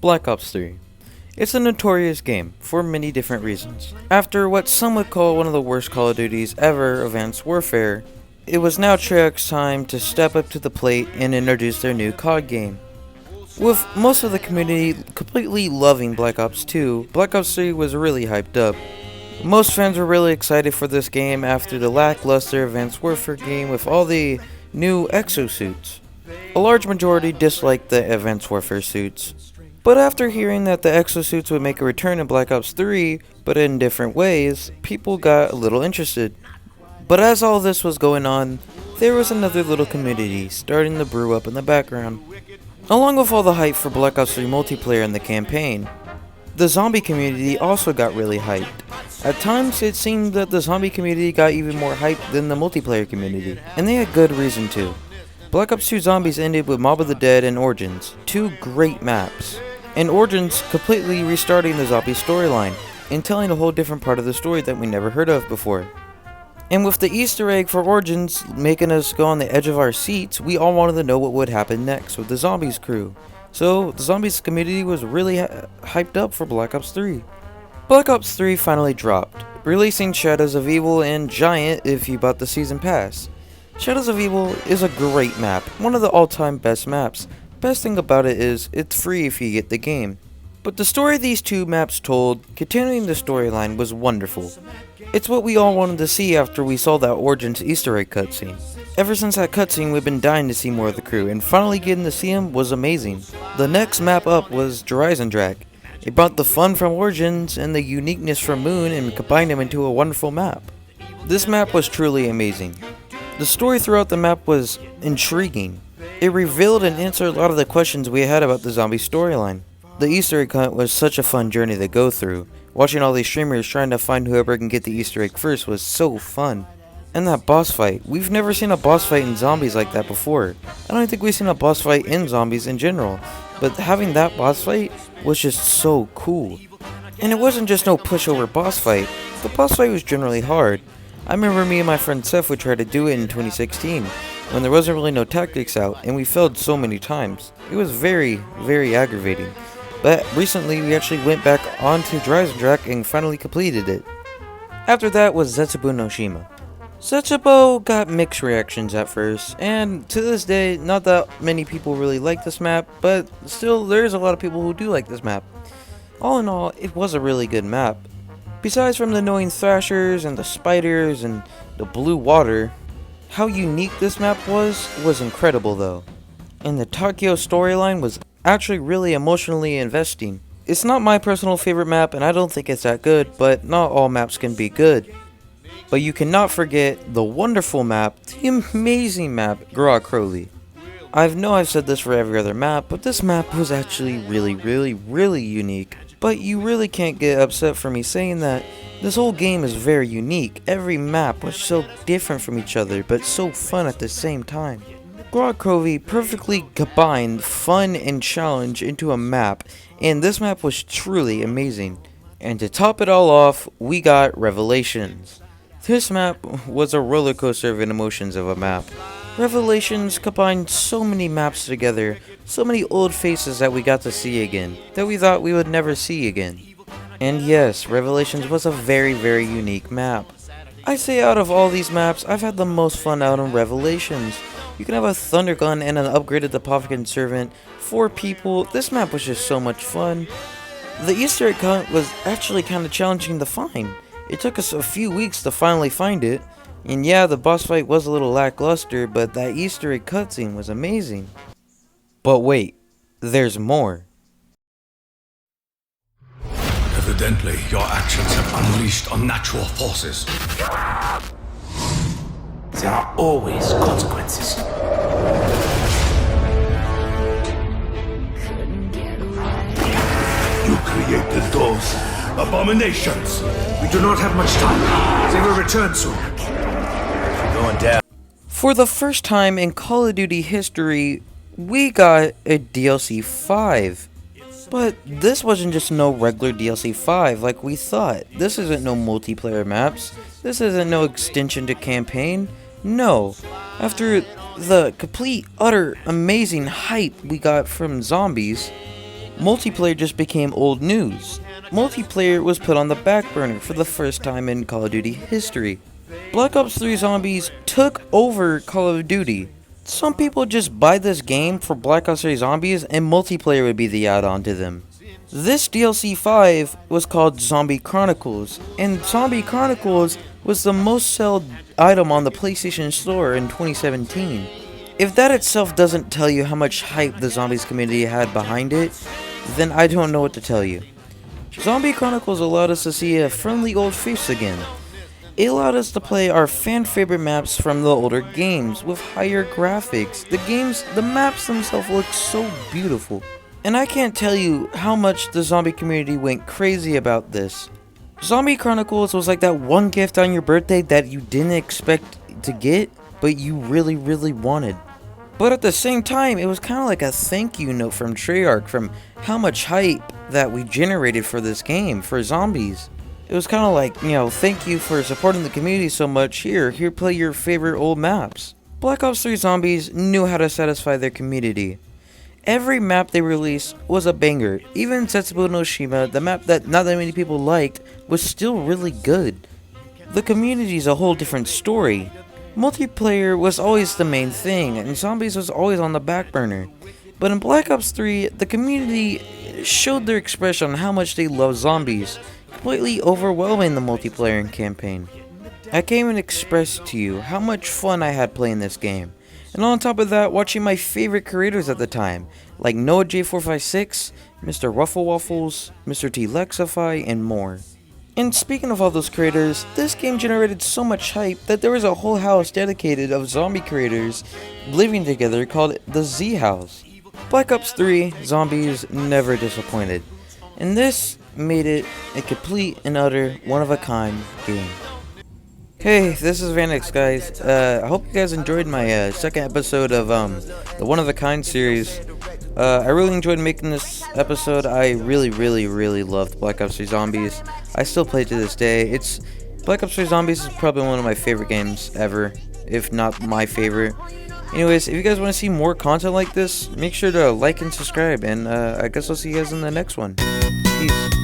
Black Ops 3. It's a notorious game for many different reasons. After what some would call one of the worst Call of Duties ever, Advanced Warfare, it was now Treyarch's time to step up to the plate and introduce their new COD game. With most of the community completely loving Black Ops 2, Black Ops 3 was really hyped up. Most fans were really excited for this game after the lackluster Advanced Warfare game with all the new exosuits. A large majority disliked the Advanced Warfare suits, but after hearing that the exosuits would make a return in Black Ops 3, but in different ways, people got a little interested. But as all this was going on, there was another little community starting to brew up in the background. Along with all the hype for Black Ops 3 multiplayer and the campaign, the zombie community also got really hyped. At times, it seemed that the zombie community got even more hyped than the multiplayer community, and they had good reason to. Black Ops 2 Zombies ended with Mob of the Dead and Origins, two great maps, and Origins completely restarting the zombie storyline, and telling a whole different part of the story that we never heard of before. And with the Easter egg for Origins making us go on the edge of our seats, we all wanted to know what would happen next with the Zombies crew. So, the Zombies community was really hyped up for Black Ops 3. Black Ops 3 finally dropped, releasing Shadows of Evil and Giant if you bought the Season Pass. Shadows of Evil is a great map, one of the all-time best maps. Best thing about it is, it's free if you get the game. But the story these two maps told, continuing the storyline, was wonderful. It's what we all wanted to see after we saw that Origins Easter egg cutscene. Ever since that cutscene, we've been dying to see more of the crew, and finally getting to see him was amazing. The next map up was Drak. It brought the fun from Origins and the uniqueness from Moon and combined them into a wonderful map. This map was truly amazing. The story throughout the map was intriguing. It revealed and answered a lot of the questions we had about the zombie storyline. The Easter egg hunt was such a fun journey to go through. Watching all these streamers trying to find whoever can get the Easter egg first was so fun. And that boss fight. We've never seen a boss fight in zombies like that before. I don't think we've seen a boss fight in zombies in general. But having that boss fight was just so cool. And it wasn't just no pushover boss fight. The boss fight was generally hard. I remember me and my friend Seth would try to do it in 2016, when there wasn't really no tactics out, and we failed so many times. It was very, very aggravating. But recently we actually went back onto Drak and finally completed it. After that was Zetsubou no Shima. Zetsubou got mixed reactions at first, and to this day, not that many people really like this map, but still there's a lot of people who do like this map. All in all, it was a really good map. Besides from the annoying thrashers and the spiders and the blue water, how unique this map was incredible though. And the Tokyo storyline was actually really emotionally investing. It's not my personal favorite map and I don't think it's that good, but not all maps can be good. But you cannot forget the wonderful map, the amazing map, Gorod Crowley. I know I've said this for every other map, but this map was actually really unique. But you really can't get upset for me saying that. This whole game is very unique. Every map was so different from each other, but so fun at the same time. Gorod Crowley perfectly combined fun and challenge into a map, and this map was truly amazing. And to top it all off, we got Revelations. This map was a roller coaster of emotions of a map. Revelations combined so many maps together, so many old faces that we got to see again, that we thought we would never see again. And yes, Revelations was a very unique map. I say out of all these maps, I've had the most fun out on Revelations. You can have a Thunder Gun and an upgraded Apothicon Servant, 4 people. This map was just so much fun. The Easter egg hunt was actually kind of challenging to find. It took us a few weeks to finally find it. And yeah, the boss fight was a little lackluster, but that Easter egg cutscene was amazing. But wait, there's more. Evidently, your actions have unleashed unnatural forces. There are always consequences. You created those abominations. We do not have much time. They will return soon. Going down. For the first time in Call of Duty history, we got a DLC 5. But this wasn't just no regular DLC 5 like we thought. This isn't no multiplayer maps. This isn't no extension to campaign. No. After the complete, utter, amazing hype we got from Zombies, multiplayer just became old news. Multiplayer was put on the back burner for the first time in Call of Duty history. Black Ops 3 Zombies took over Call of Duty. Some people just buy this game for Black Ops 3 Zombies and multiplayer would be the add-on to them. This DLC 5 was called Zombie Chronicles, and Zombie Chronicles was the most sold item on the PlayStation Store in 2017. If that itself doesn't tell you how much hype the Zombies community had behind it, then I don't know what to tell you. Zombie Chronicles allowed us to see a friendly old face again. It allowed us to play our fan favorite maps from the older games with higher graphics. The maps themselves look so beautiful. And I can't tell you how much the zombie community went crazy about this. Zombie Chronicles was like that one gift on your birthday that you didn't expect to get, but you really, really wanted. But at the same time, it was kind of like a thank you note from Treyarch from how much hype that we generated for this game, for zombies. It was kind of like, thank you for supporting the community so much. Here, play your favorite old maps. Black Ops 3 Zombies knew how to satisfy their community. Every map they released was a banger. Even Setsubo no Shima, the map that not that many people liked, was still really good. The community is a whole different story. Multiplayer was always the main thing, and Zombies was always on the back burner. But in Black Ops 3, the community showed their expression on how much they love zombies, completely overwhelming the multiplayer campaign. I came and expressed to you how much fun I had playing this game. And on top of that, watching my favorite creators at the time, like Noah J456, Mr. Ruffle Waffles, Mr. T Lexify, and more. And speaking of all those creators, this game generated so much hype that there was a whole house dedicated of zombie creators living together called the Z House. Black Ops 3 Zombies never disappointed, and this made it a complete and utter one-of-a-kind game. Hey, this is Vanix, guys. I hope you guys enjoyed my second episode of the One of a Kind series. I really enjoyed making this episode. I really loved Black Ops 3 Zombies. I still play it to this day. Black Ops 3 Zombies is probably one of my favorite games ever, if not my favorite. Anyways, if you guys want to see more content like this, make sure to like and subscribe, and I guess I'll see you guys in the next one. Peace.